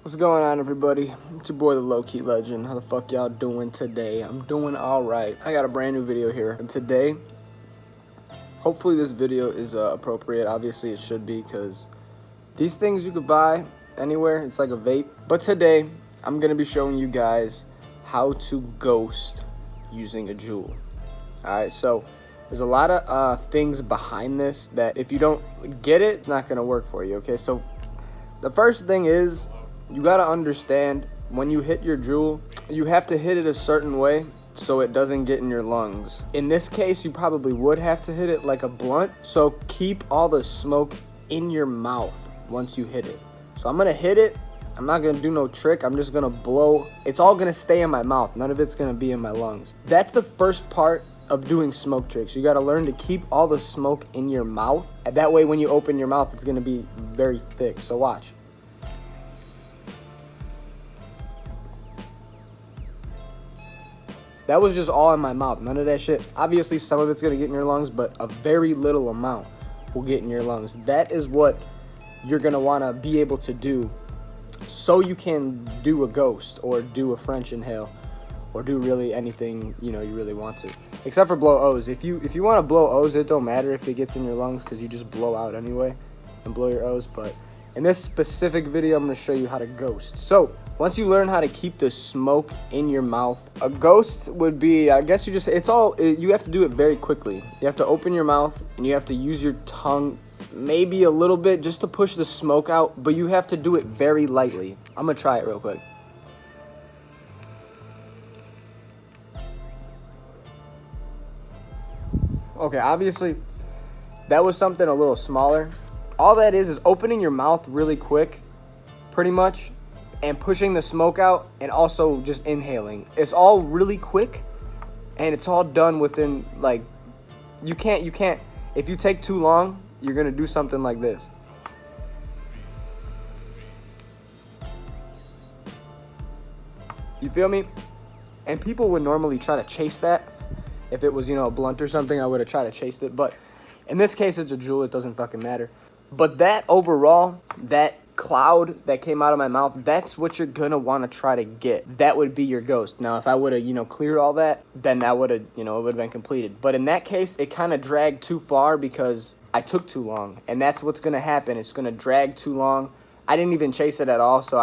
What's going on, everybody? It's your boy, the LowkeyLegend. How the fuck y'all doing today? I'm doing alright. I got a brand new video here. And today, hopefully this video is appropriate. Obviously it should be, because these things you could buy anywhere. It's like a vape. But today, I'm going to be showing you guys how to ghost using a Juul. Alright, so there's a lot of things behind this that if you don't get it, it's not going to work for you, okay? So the first thing is, you gotta understand, when you hit your Juul, you have to hit it a certain way so it doesn't get in your lungs. In this case, you probably would have to hit it like a blunt, so keep all the smoke in your mouth once you hit it. So I'm gonna hit it. I'm not gonna do no trick. I'm just gonna blow. It's all gonna stay in my mouth. None of it's gonna be in my lungs. That's the first part of doing smoke tricks. You gotta learn to keep all the smoke in your mouth. And that way, when you open your mouth, it's gonna be very thick. So watch. That was just all in my mouth. None of that shit. Obviously, some of it's going to get in your lungs, but a very little amount will get in your lungs. That is what you're going to want to be able to do so you can do a ghost or do a French inhale or do really anything, you really want to. Except for blow O's. If you want to blow O's, it don't matter if it gets in your lungs because you just blow out anyway and blow your O's. But in this specific video, I'm going to show you how to ghost. So once you learn how to keep the smoke in your mouth, a ghost would be, I guess you have to do it very quickly. You have to open your mouth and you have to use your tongue maybe a little bit just to push the smoke out, but you have to do it very lightly. I'm gonna try it real quick. Okay, obviously that was something a little smaller. All that is opening your mouth really quick, pretty much, and pushing the smoke out, and also just inhaling. It's all really quick, and it's all done within, like, you can't, if you take too long, you're gonna do something like this. You feel me? And people would normally try to chase that. If it was, a blunt or something, I would have tried to chase it, but in this case, it's a Juul, it doesn't fucking matter. But that overall, that cloud that came out of my mouth, that's what you're gonna want to try to get. That would be your ghost. Now if I would have cleared all that, then that would have it would have been completed. But in that case, it kind of dragged too far because I took too long, and that's what's gonna happen. It's gonna drag too long. I didn't even chase it at all, so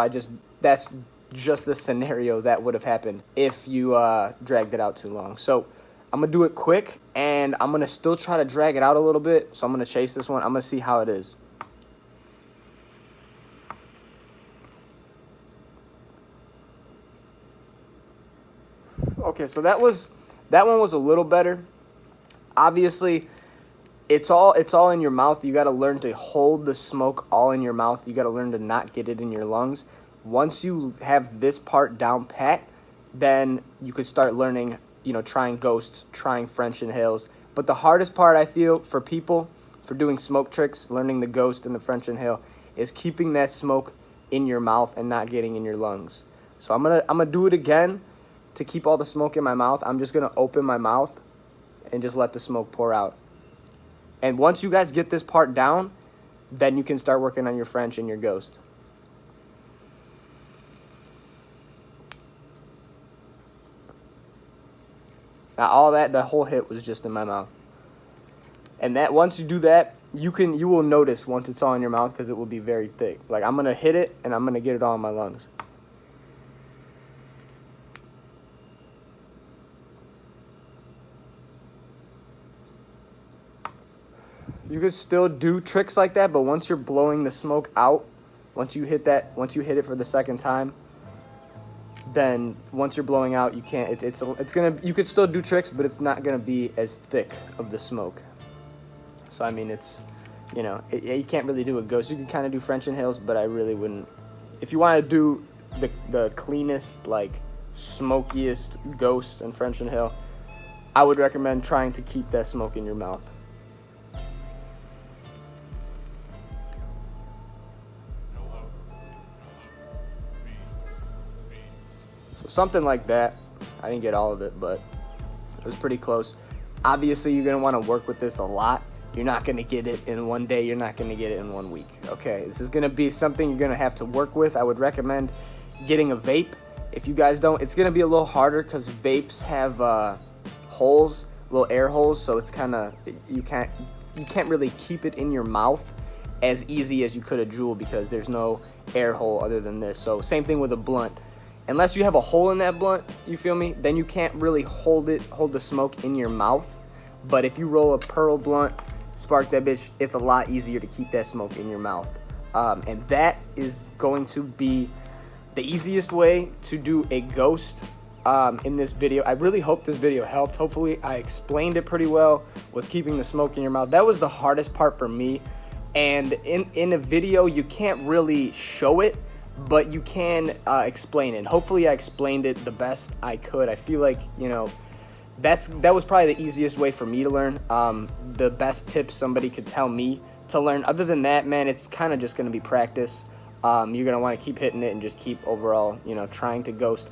that's just the scenario that would have happened if you dragged it out too long. So I'm gonna do it quick, and I'm gonna still try to drag it out a little bit. So I'm gonna chase this one. I'm gonna see how it is. Okay, so that one was a little better. Obviously, it's all in your mouth. You got to learn to hold the smoke all in your mouth. You got to learn to not get it in your lungs. Once you have this part down pat, then you could start learning, trying ghosts, trying French inhales. But the hardest part, I feel, for people for doing smoke tricks, learning the ghost and the French inhale, is keeping that smoke in your mouth and not getting in your lungs. So I'm gonna do it again. To keep all the smoke in my mouth, I'm just going to open my mouth and just let the smoke pour out. And once you guys get this part down, then you can start working on your French and your ghost. Now all that, the whole hit was just in my mouth. And that once you do that, you will notice once it's all in your mouth because it will be very thick. Like I'm going to hit it and I'm going to get it all in my lungs. You could still do tricks like that, but once you're blowing the smoke out, once you hit it for the second time, then once you're blowing out, you can't. You could still do tricks, but it's not gonna be as thick of the smoke. So I mean, it's, you can't really do a ghost. You can kind of do French inhales, but I really wouldn't. If you want to do the cleanest, like smokiest ghost and French inhale, I would recommend trying to keep that smoke in your mouth. Something like that. I didn't get all of it, but it was pretty close. Obviously, you're going to want to work with this a lot. You're not going to get it in one day. You're not going to get it in 1 week. Okay, this is going to be something you're going to have to work with. I would recommend getting a vape. If you guys don't, it's going to be a little harder because vapes have holes, little air holes, so it's kind of, you can't really keep it in your mouth as easy as you could a Juul because there's no air hole other than this. So same thing with a blunt. Unless you have a hole in that blunt, you feel me? Then you can't really hold the smoke in your mouth. But if you roll a Pearl blunt, spark that bitch, it's a lot easier to keep that smoke in your mouth. And that is going to be the easiest way to do a ghost in this video. I really hope this video helped. Hopefully I explained it pretty well with keeping the smoke in your mouth. That was the hardest part for me. And in a video, you can't really show it, but you can explain it. Hopefully I explained it the best I could. I feel like, you know, that was probably the easiest way for me to learn. The best tips somebody could tell me to learn. Other than that, man, it's kind of just going to be practice. You're going to want to keep hitting it and just keep overall, you know, trying to ghost.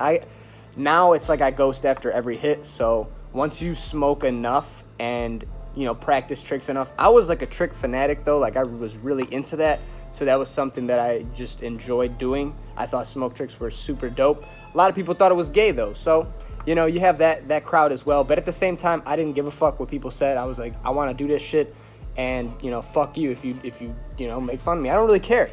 Now it's like I ghost after every hit. So once you smoke enough and, you know, practice tricks enough. I was like a trick fanatic though. Like I was really into that. So that was something that I just enjoyed doing. I thought smoke tricks were super dope. A lot of people thought it was gay though. So, you know, you have that crowd as well. But at the same time, I didn't give a fuck what people said. I was like, I want to do this shit. And, you know, fuck you if you know, make fun of me. I don't really care.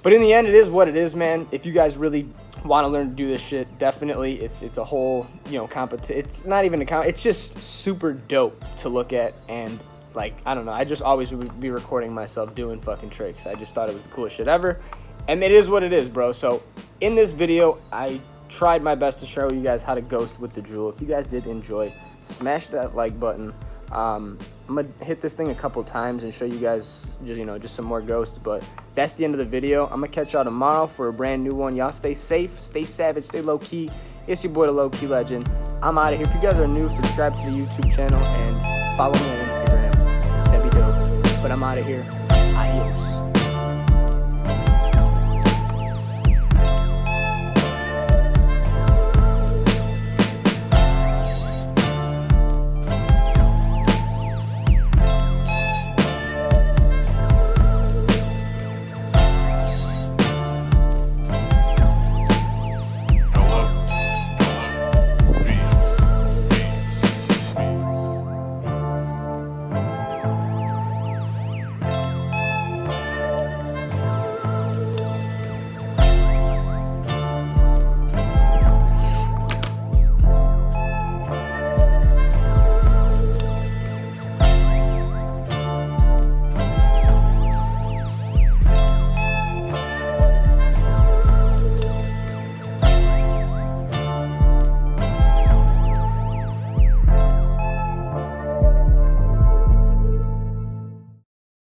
But in the end, it is what it is, man. If you guys really want to learn to do this shit, definitely, it's a whole, you know, it's not even it's just super dope to look at. And like, I don't know, I just always would be recording myself doing fucking tricks. I just thought it was the coolest shit ever. And it is what it is, bro. So in this video, I tried my best to show you guys how to ghost with the Juul. If you guys did enjoy, smash that like button. I'm gonna hit this thing a couple times and show you guys just some more ghosts, but that's the end of the video. I'm gonna catch y'all tomorrow for a brand new one. Y'all stay safe, stay savage, stay low key. It's your boy, the Low Key Legend. I'm out of here. If you guys are new, subscribe to the YouTube channel and follow me on Instagram. That'd be dope. But I'm out of here.